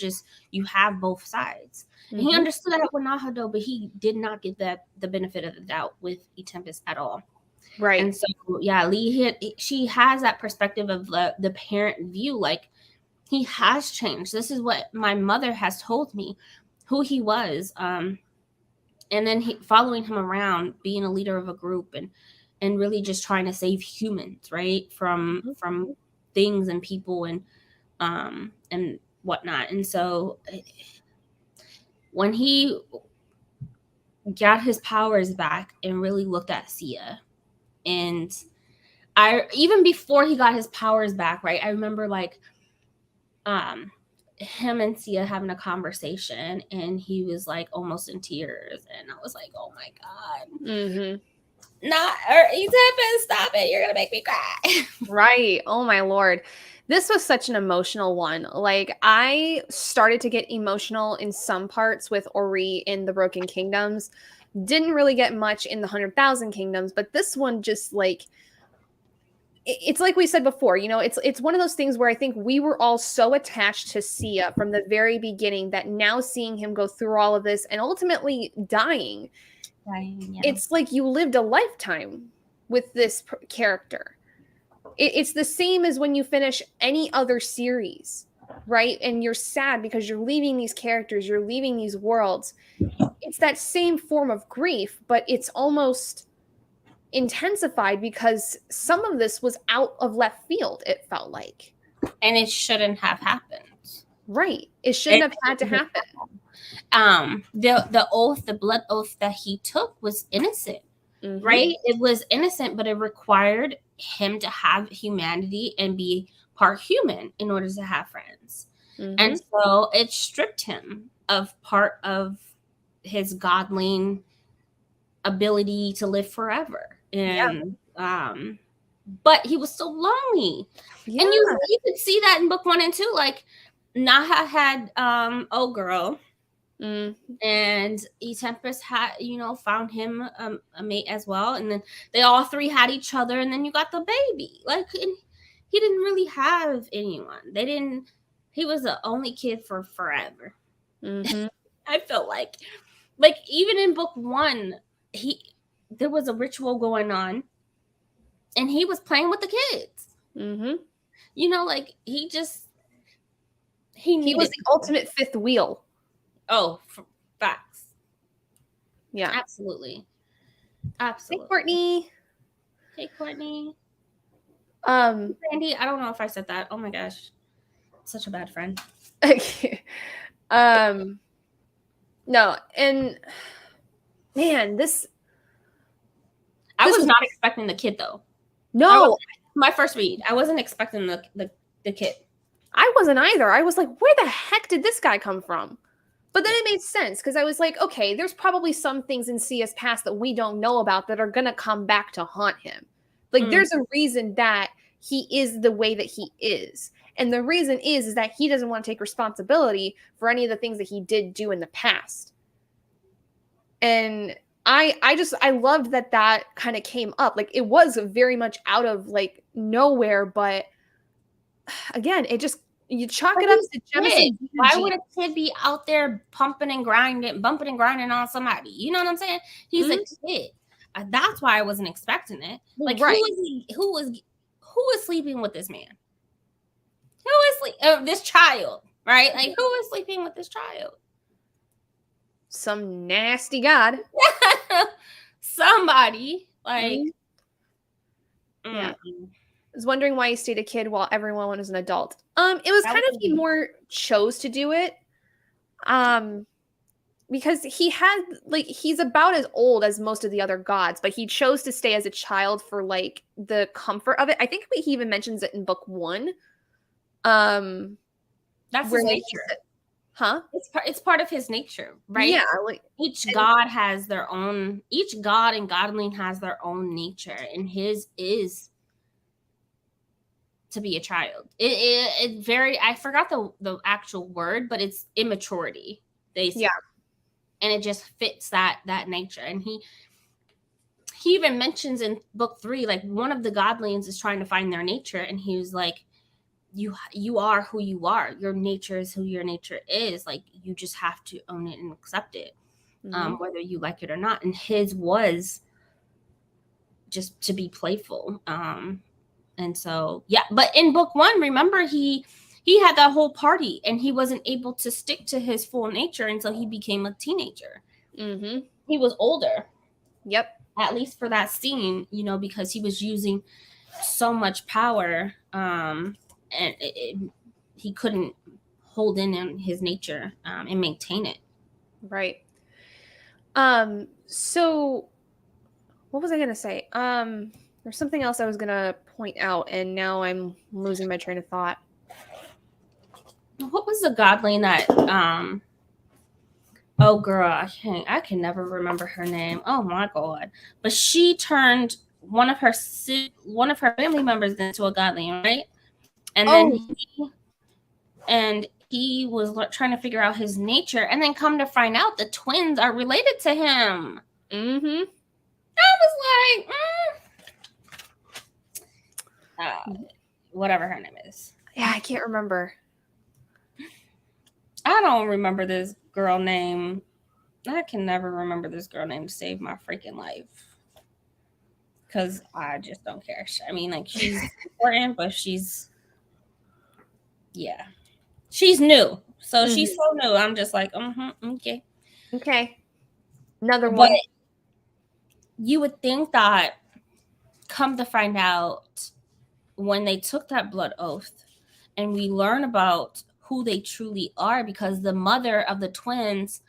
have both sides. And he understood that with Nahado, but he did not get the benefit of the doubt with Tempest at all. Right. And so she has that perspective of the parent view, like, he has changed. This is what my mother has told me, who he was. And then following him around, being a leader of a group, and really just trying to save humans, right, from things and people and whatnot. And so when he got his powers back and really looked at Sia, and even before he got his powers back, right, I remember like him and Sia having a conversation, and he was like almost in tears, and I was like, oh my god, stop it, you're gonna make me cry. Right. Oh my Lord. This was such an emotional one. Like, I started to get emotional in some parts with Ori in the Broken Kingdoms. Didn't really get much in the 100,000 Kingdoms, but this one just like, it's like we said before, it's one of those things where I think we were all so attached to Sia from the very beginning that now seeing him go through all of this and ultimately dying, it's like you lived a lifetime with this character. It's the same as when you finish any other series, right? And you're sad because you're leaving these characters, you're leaving these worlds. It's that same form of grief, but it's almost intensified because some of this was out of left field, it felt like. And it shouldn't have happened. Right. It shouldn't have had to happen. The oath, the blood oath that he took was innocent, right? It was innocent, but it required him to have humanity and be part human in order to have friends. And so it stripped him of part of his godling ability to live forever. And but he was so lonely. And you could see that in book 1 and 2. Like, Naha had old girl, and Tempest had found him a mate as well, and then they all three had each other, and then you got the baby. Like, and he didn't really have anyone. He was the only kid for forever. I felt like even in book 1, there was a ritual going on, and he was playing with the kids. Like, he was the ultimate fifth wheel. Oh, facts. Yeah, absolutely. Hey, Courtney. Sandy, I don't know if I said that. Oh my gosh, such a bad friend. No, and man, this I this was not expecting the kid though. no, My first read. I wasn't expecting the kid. I wasn't either. I was like, where the heck did this guy come from? But then it made sense because I was like, okay, there's probably some things in CS past that we don't know about that are gonna come back to haunt him. Like there's a reason that he is the way that he is. And the reason is that he doesn't want to take responsibility for any of the things that he did do in the past. And I loved that kind of came up. Like it was very much out of like nowhere, but again, it just you chalk But it up he's to a kid. Jemisin Why energy. would a kid be out there bumping and grinding on somebody? You know what I'm saying? He's a kid. That's why I wasn't expecting it. Like Right. who is sleeping with this man? Who is this child? Right? Like who is sleeping with this child? Some nasty god. Somebody like. Yeah. I was wondering why he stayed a kid while everyone was an adult. It was kind of he more chose to do it. Because he had like he's about as old as most of the other gods, but he chose to stay as a child for like the comfort of it. I think he even mentions it in book 1. That's his nature. Huh? It's part of his nature, right? Yeah, like each god has their own. Each god and godling has their own nature, and his is to be a child. It very. I forgot the actual word, but it's immaturity. Basically. Yeah, and it just fits that nature. And he even mentions in book 3, like one of the godlings is trying to find their nature, and he was like, you are who you are. Your nature is who your nature is. Like you just have to own it and accept it, whether you like it or not. And his was just to be playful. And so yeah, but in book 1, remember he had that whole party, and he wasn't able to stick to his full nature until he became a teenager. He was older. Yep. At least for that scene, because he was using so much power. And he couldn't hold in his nature and maintain it. Right. So what was I gonna say? There's something else I was gonna point out, and now I'm losing my train of thought. What was the godling that oh girl, I can never remember her name. Oh my god. But she turned one of her family members into a godling, right? And then he was trying to figure out his nature, and then come to find out the twins are related to him. I was like, whatever her name is. Yeah, I can't remember. I don't remember this girl name. I can never remember this girl name to save my freaking life. Because I just don't care. I mean, like, she's important, but she's new. So she's so new. I'm just like, okay. Okay. Another one. But you would think that, come to find out, when they took that blood oath, and we learn about who they truly are, because the mother of the twins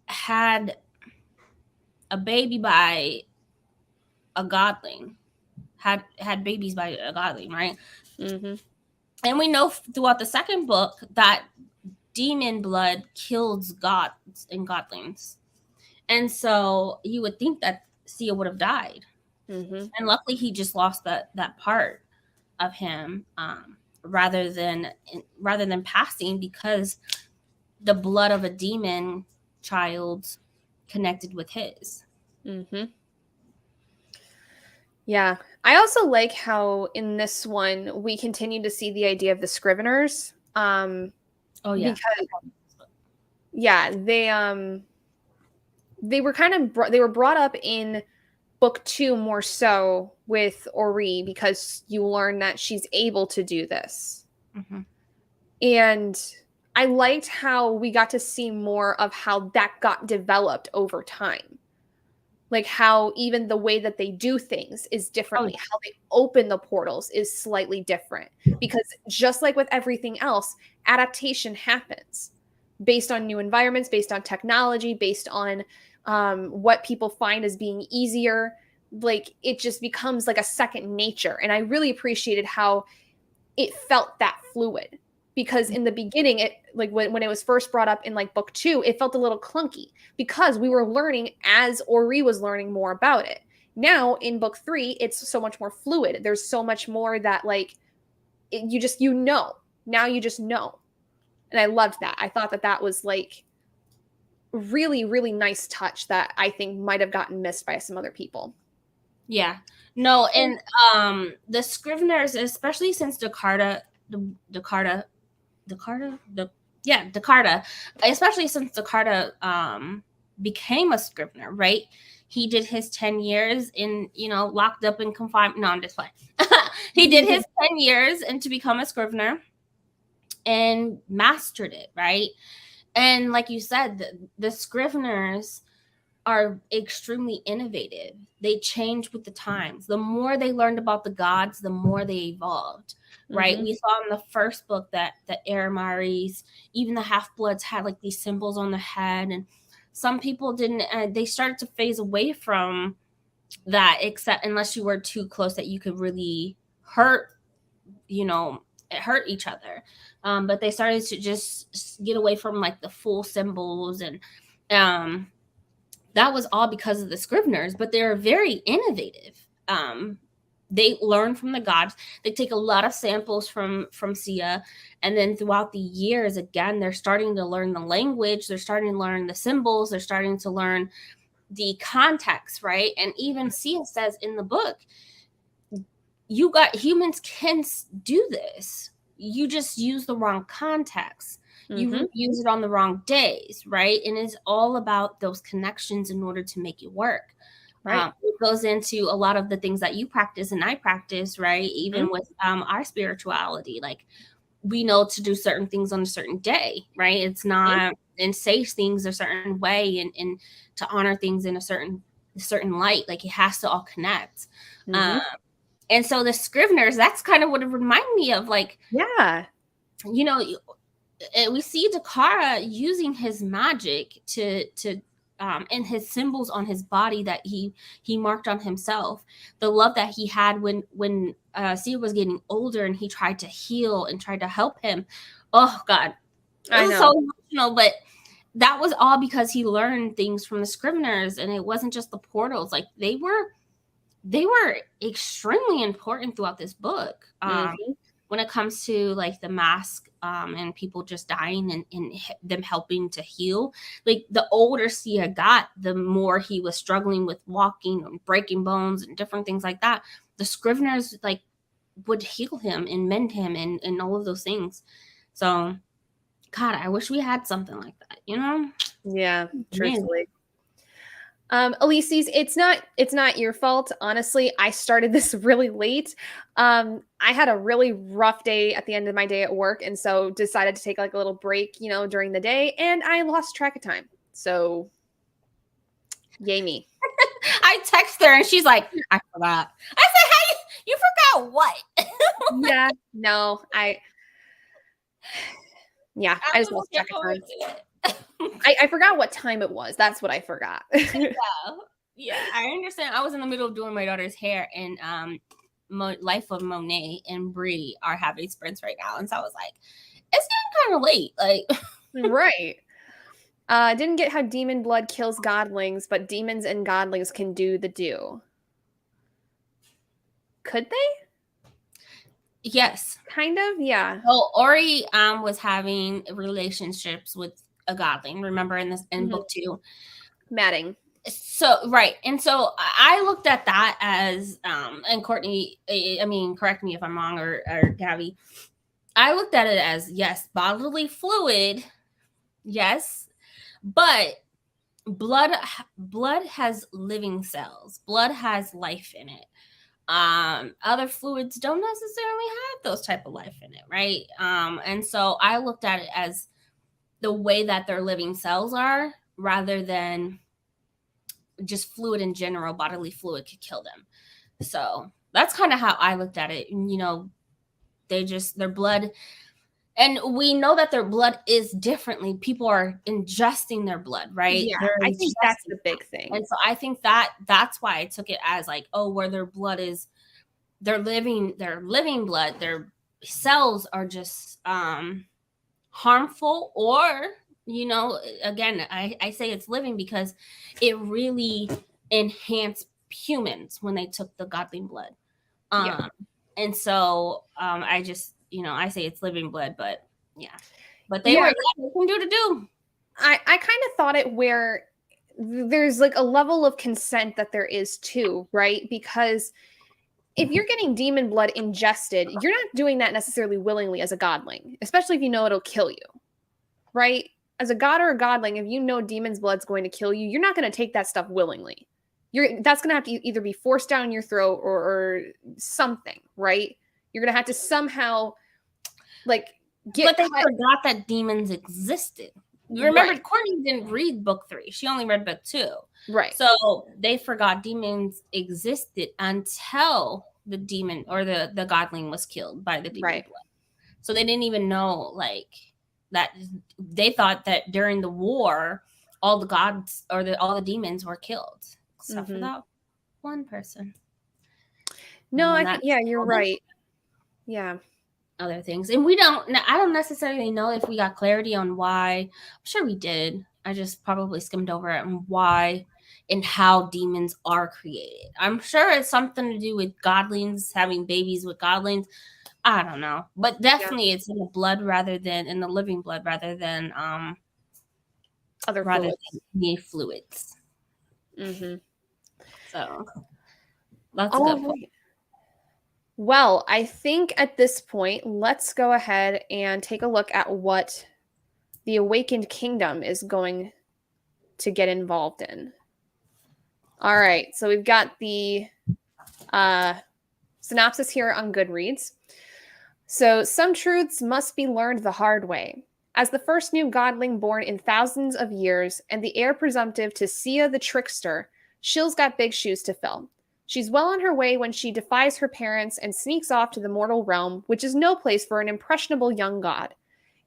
had a baby by a godling, had babies by a godling, right? And we know throughout the second book that demon blood kills gods and godlings. And so you would think that Sia would have died. And luckily he just lost that part of him, rather than passing, because the blood of a demon child connected with his. Yeah. I also like how in this one we continue to see the idea of the Scriveners. Oh yeah. Because they were they were brought up in book 2 more so with Ori, because you learn that she's able to do this. And I liked how we got to see more of how that got developed over time. Like how even the way that they do things is differently. How they open the portals is slightly different. Because just like with everything else, adaptation happens. based on new environments, based on technology, based on what people find as being easier. Like it just becomes like a second nature. And I really appreciated how it felt that fluid, because in the beginning, it like when it was first brought up in like book 2, it felt a little clunky because we were learning as Ori was learning more about it. Now in book 3, it's so much more fluid. There's so much more that like you just now you just know. And I loved that. I thought that that was like really, really nice touch that I think might have gotten missed by some other people. Yeah. No, and the Scriveners, especially since Descartes, especially since Descartes became a Scrivener, right? He did his 10 years in, locked up and confined. No, I'm just playing. He did his 10 years and to become a Scrivener and mastered it, right? And like you said, the Scriveners are extremely innovative. They change with the times. The more they learned about the gods, the more they evolved, right? Mm-hmm. We saw in the first book that the Aramai's, even the Half-Bloods had like these symbols on their head, and some people didn't. They started to phase away from that, except unless you were too close that you could really hurt, hurt each other. But they started to just get away from like the full symbols, and that was all because of the Scriveners, but they're very innovative. They learn from the gods. They take a lot of samples from Sia, and then throughout the years, again, they're starting to learn the language. They're starting to learn the symbols. They're starting to learn the context, right? And even Sia says in the book, humans can do this. You just use the wrong context. Mm-hmm. You use it on the wrong days, right? And it's all about those connections in order to make it work. Right. It goes into a lot of the things that you practice and I practice, right? Even Mm-hmm. with our spirituality, like we know to do certain things on a certain day, right? It's not and say things a certain way, and to honor things in a certain light. Like it has to all connect. Mm-hmm. And so the Scriveners, that's kind of what it reminded me of. Like, Yeah. We see Dakara using his magic to and his symbols on his body that he marked on himself. The love that he had when Sia was getting older and he tried to heal and tried to help him. Oh God, it was so emotional, but that was all because he learned things from the Scriveners, and it wasn't just the portals. Like they were extremely important throughout this book. Mm-hmm. When it comes to like the mask and people just dying and them helping to heal, like the older Sia got, the more he was struggling with walking and breaking bones and different things like that. The Scriveners like would heal him and mend him and all of those things. So God, I wish we had something like that, Yeah, Man. truthfully. Elise's, it's not your fault. Honestly, I started this really late. I had a really rough day at the end of my day at work, and so decided to take like a little break, during the day, and I lost track of time. So, yay me. I text her and she's like, I forgot. I said, hey, you forgot what? Yeah, no, I just lost track of time. I forgot what time it was. That's what I forgot. Yeah, I understand. I was in the middle of doing my daughter's hair, and Life of Monet and Brie are having sprints right now, and so I was like, it's getting kind of late. Like, right. Didn't get how demon blood kills godlings, but demons and godlings can do the do. Could they? Yes. Kind of, yeah. So Ori was having relationships with a godling. Remember in book 2, Matting. So right, and so I looked at that as and Courtney, I mean, correct me if I'm wrong, or Gabby. I looked at it as, yes, bodily fluid, yes, but blood has living cells. Blood has life in it. Other fluids don't necessarily have those type of life in it, right? And so I looked at it as the way that their living cells are, rather than just fluid in general. Bodily fluid could kill them. So that's kind of how I looked at it. Their blood, And we know that their blood is differently. People are ingesting their blood, right? Yeah, They're I think that's ingesting. the big thing. And so I think that's why I took it as like, oh, where their blood is, their living blood, their cells are just harmful, or again, I say it's living because it really enhanced humans when they took the godly blood. Yeah. And so I just, I say it's living blood, but yeah. But they Yeah. were they can do to do. I kind of thought it where there's like a level of consent that there is too, right? Because if you're getting demon blood ingested, you're not doing that necessarily willingly as a godling, especially if you know it'll kill you, right? As a god or a godling, if you know demon's blood's going to kill you, you're not going to take that stuff willingly. That's going to have to either be forced down your throat or something, right? You're going to have to somehow like But they forgot that demons existed. Remember, right. Courtney didn't read book 3. She only read book 2. Right. So they forgot demons existed until the demon or the godling was killed by the demon blood. So they didn't even know like that. They thought that during the war, all the gods or all the demons were killed, except for that one person. No, I think you're right. Yeah. Other things, and I don't necessarily know if we got clarity on why. I'm sure we did. I just probably skimmed over it and why and how demons are created. I'm sure it's something to do with godlings having babies with godlings. I don't know, but definitely it's in the blood rather than in the living blood rather than other fluids. Than fluids. So that's a good point. Well, I think at this point, let's go ahead and take a look at what the Awakened Kingdom is going to get involved in. All right, so we've got the synopsis here on Goodreads. So, some truths must be learned the hard way. As the first new godling born in thousands of years and the heir presumptive to Sia the Trickster, Shill's got big shoes to fill. She's well on her way when she defies her parents and sneaks off to the mortal realm, which is no place for an impressionable young god.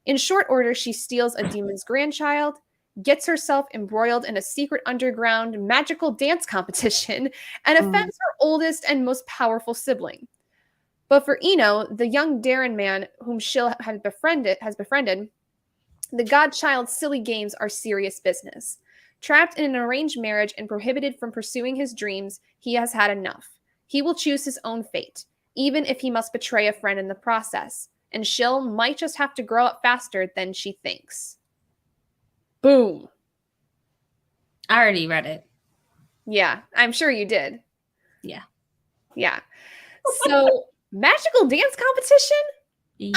In short order, she steals a demon's grandchild, gets herself embroiled in a secret underground magical dance competition, and offends her oldest and most powerful sibling. But for Eno, the young Darren man whom Shill has befriended, the godchild's silly games are serious business. Trapped in an arranged marriage and prohibited from pursuing his dreams, he has had enough. He will choose his own fate, even if he must betray a friend in the process. And Shill might just have to grow up faster than she thinks. Boom. I already read it. Yeah, I'm sure you did. Yeah. Yeah. So, magical dance competition?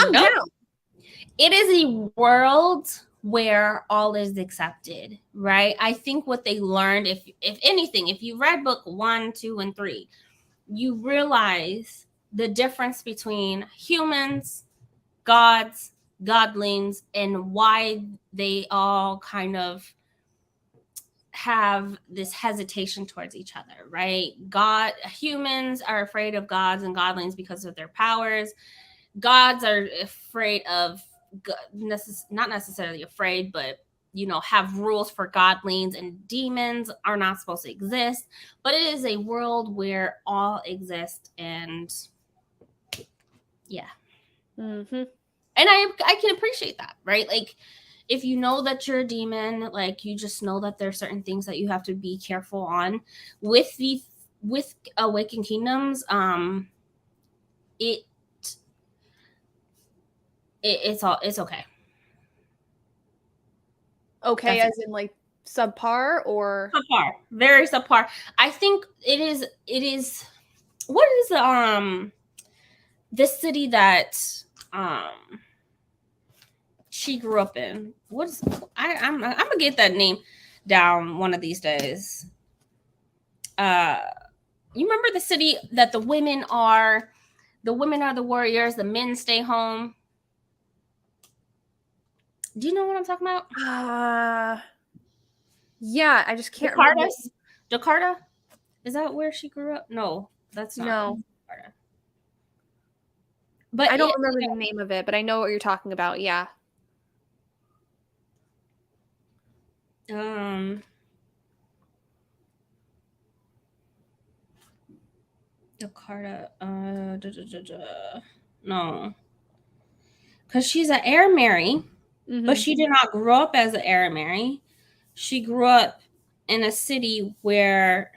I'm down. It is a world where all is accepted, right? I think what they learned, if anything, if you read book 1, 2, and 3, you realize the difference between humans, gods, godlings, and why they all kind of have this hesitation towards each other, right? Humans are afraid of gods and godlings because of their powers. Gods are afraid of, not necessarily afraid, but have rules for godlings, and demons are not supposed to exist. But it is a world where all exist, and yeah. And I can appreciate that, right? Like, if you know that you're a demon, like, you just know that there's certain things that you have to be careful on. With Awakened Kingdoms, it's okay. Okay, as in like subpar or subpar, very subpar. I think it is. What is this city that she grew up in? I'm gonna get that name down one of these days. You remember the city that the women are the warriors, the men stay home? Do you know what I'm talking about? Yeah, I just can't remember. Jakarta? Is that where she grew up? No, that's not. No. But I don't remember the name of it, but I know what you're talking about. Yeah. The Carta, no, because she's an heir Mary, but she did not grow up as an heir Mary. She grew up in a city where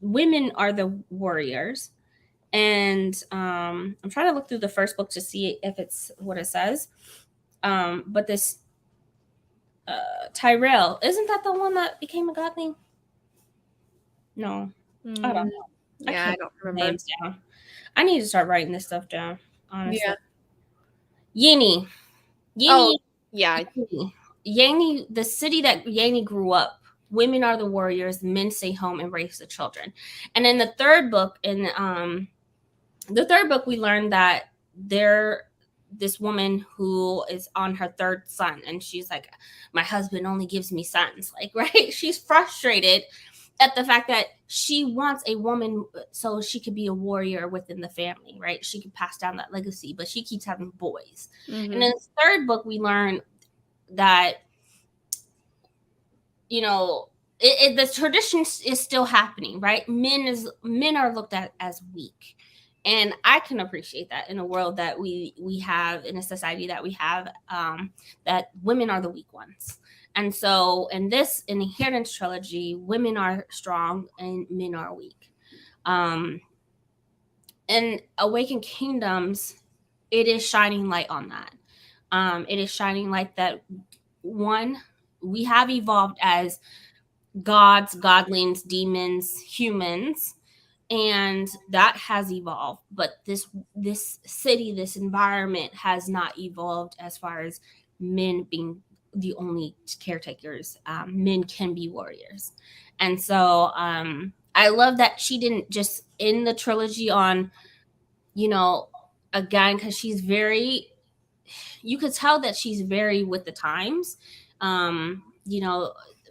women are the warriors. And I'm trying to look through the first book to see if it's what it says. But this Tyrell, isn't that the one that became a godling? No, I don't know. Yeah, I don't remember. Names down. I need to start writing this stuff down. Honestly, Yeah. Yeni. Oh, yeah. Yeni, the city that Yeni grew up. Women are the warriors. Men stay home and raise the children. And in the third book, we learned that this woman who is on her third son, and she's like, my husband only gives me sons. Like, right? She's frustrated at the fact that she wants a woman so she could be a warrior within the family, right? She could pass down that legacy, but she keeps having boys. And in the third book, we learn that, the tradition is still happening, right? Men are looked at as weak. And I can appreciate that in a world that we have, in a society that we have, that women are the weak ones. And so in the Inheritance trilogy, women are strong and men are weak. In Awakened Kingdoms, it is shining light on that. It is shining light that, one, we have evolved as gods, godlings, demons, humans, and that has evolved. But this city, this environment has not evolved as far as men being the only caretakers. Men can be warriors. And so I love that she didn't just end the trilogy on, again, because she's very, you could tell that she's very with the times.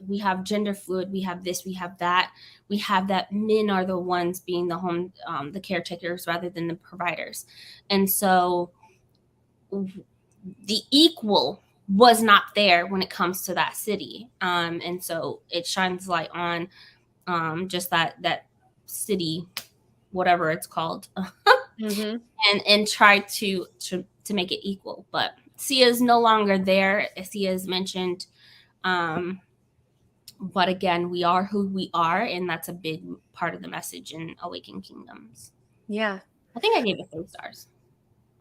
We have gender fluid, we have this, we have that. We have that men are the ones being the home, the caretakers rather than the providers. And so the equal was not there when it comes to that city. And so it shines light on just that city, whatever it's called, and try to make it equal. But Sia is no longer there. Sia is mentioned. But again, we are who we are, and that's a big part of the message in Awakened Kingdoms. Yeah. I think I gave it 3 stars.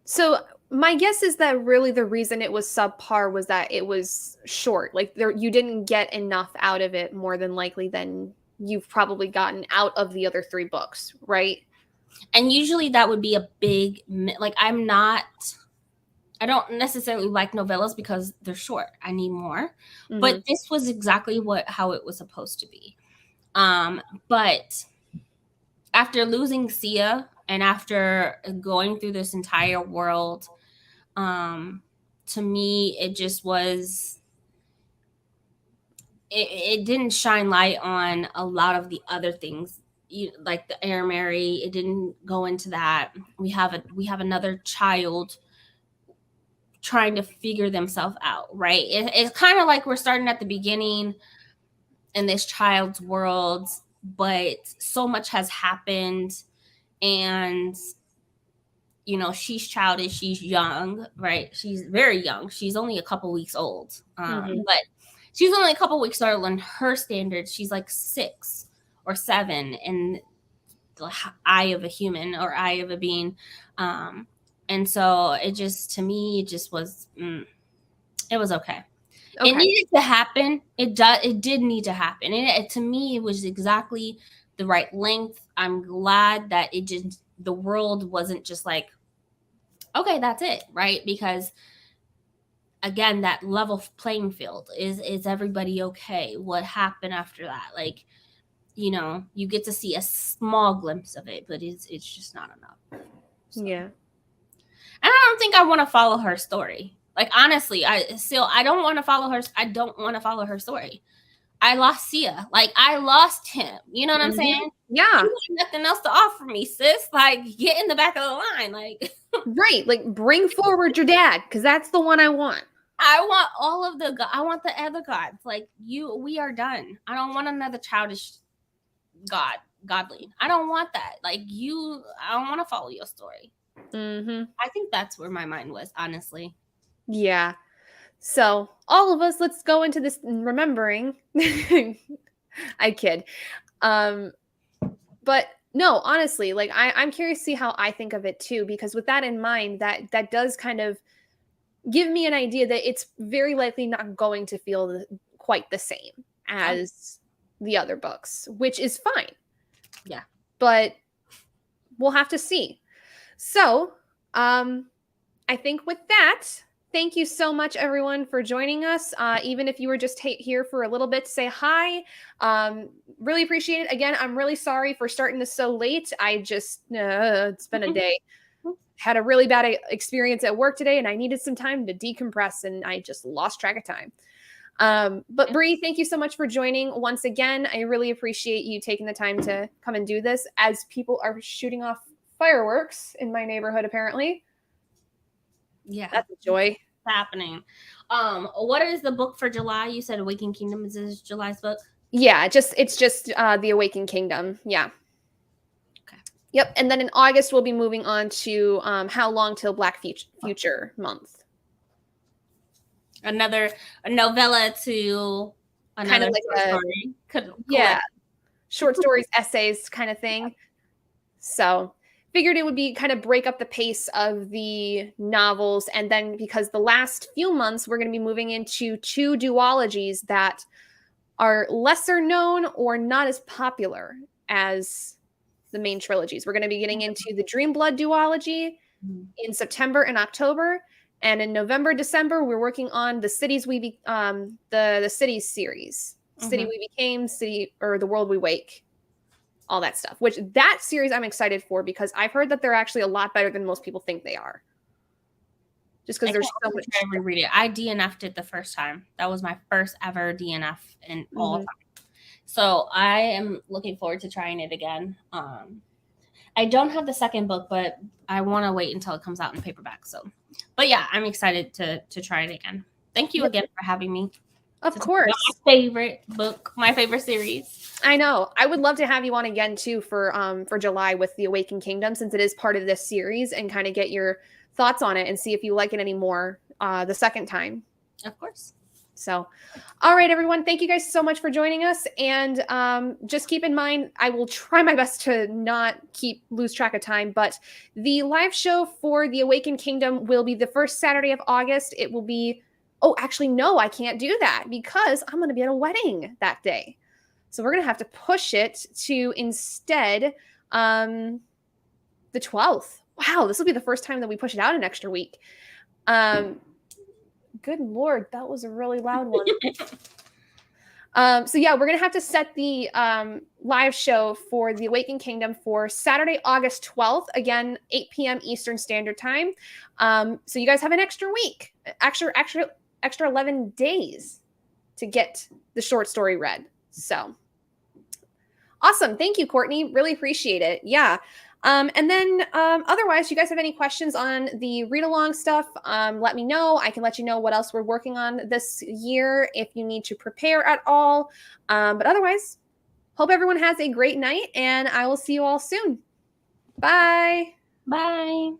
So my guess is that really the reason it was subpar was that it was short. Like, you didn't get enough out of it, more than likely, than you've probably gotten out of the other 3 books, right? And usually that would be a big, like, I don't necessarily like novellas because they're short. I need more. But this was exactly how it was supposed to be. But after losing Sia and after going through this entire world, to me, it just was, it didn't shine light on a lot of the other things, like the heir Mary. It didn't go into that. We have another child trying to figure themselves out, right? It's kind of like we're starting at the beginning in this child's world, but so much has happened, and she's childish, she's young, right? She's very young. She's only a couple weeks old, but she's only a couple weeks old in her standards. She's like 6 or 7 in the eye of a human or eye of a being. And so it just, to me, it just was, it was okay. It needed to happen. It did need to happen. And to me, it was exactly the right length. I'm glad that the world wasn't just like, okay, that's it, right? Because again, that level playing field, is everybody okay? What happened after that? Like, you get to see a small glimpse of it, but it's just not enough. So. Yeah. And I don't think I want to follow her story. Like, honestly, I don't want to follow her. I don't want to follow her story. I lost Sia. Like, I lost him. You know what I'm saying? Yeah. You got nothing else to offer me, sis. Like, get in the back of the line. Like, right. Like, bring forward your dad, because that's the one I want. I want all of the I want the other gods. Like, we are done. I don't want another childish godly. I don't want that. Like, I don't want to follow your story. I think that's where my mind was, honestly. Yeah. So all of us, let's go into this remembering. I kid. But no, honestly, like I'm curious to see how I think of it too, because with that in mind, that does kind of give me an idea that it's very likely not going to feel quite the same as the other books, which is fine. Yeah. But we'll have to see. So, I think with that, thank you so much, everyone, for joining us. Even if you were just here for a little bit to say hi, really appreciate it. Again, I'm really sorry for starting this so late. I just, it's been a day. Had a really bad experience at work today, and I needed some time to decompress, and I just lost track of time. But Bree, thank you so much for joining once again. I really appreciate you taking the time to come and do this as people are shooting off fireworks in my neighborhood, apparently. Yeah. That's a joy. It's happening. What is the book for July? You said Awakened Kingdom is this July's book? Yeah, it's just The Awakened Kingdom. Yeah. Okay. Yep. And then in August, we'll be moving on to How Long Till Black Future Month. A novella to another kind of like story. Yeah. Short stories, essays kind of thing. So figured it would be kind of break up the pace of the novels. And then because the last few months, we're going to be moving into 2 duologies that are lesser known or not as popular as the main trilogies. We're going to be getting into the Dreamblood duology in September and October. And in November, December, we're working on the Cities the Cities series. City We Became, The World We Wake. All that stuff, which that series I'm excited for because I've heard that they're actually a lot better than most people think they are. Just because there's so much. I reread it. I DNF'd it the first time. That was my first ever DNF in all time. So I am looking forward to trying it again. I don't have the second book, but I want to wait until it comes out in paperback. So, but yeah, I'm excited to try it again. Thank you again for having me. Of course. My favorite book, my favorite series. I know. I would love to have you on again too for July with The Awakened Kingdom, since it is part of this series, and kind of get your thoughts on it and see if you like it any more the second time. Of course. So, all right, everyone. Thank you guys so much for joining us. And just keep in mind, I will try my best to not lose track of time, but the live show for The Awakened Kingdom will be the first Saturday of August. It will be, oh, actually, no, I can't do that because I'm going to be at a wedding that day. So we're going to have to push it to instead the 12th. Wow, this will be the first time that we push it out an extra week. Good Lord, that was a really loud one. So yeah, we're going to have to set the live show for The Awakened Kingdom for Saturday, August 12th, again, 8 p.m. Eastern Standard Time. So you guys have an extra week, extra 11 days to get the short story read. So awesome. Thank you, Courtney. Really appreciate it. Yeah. And then otherwise, you guys have any questions on the read-along stuff, let me know. I can let you know what else we're working on this year if you need to prepare at all. But otherwise, hope everyone has a great night, and I will see you all soon. Bye. Bye.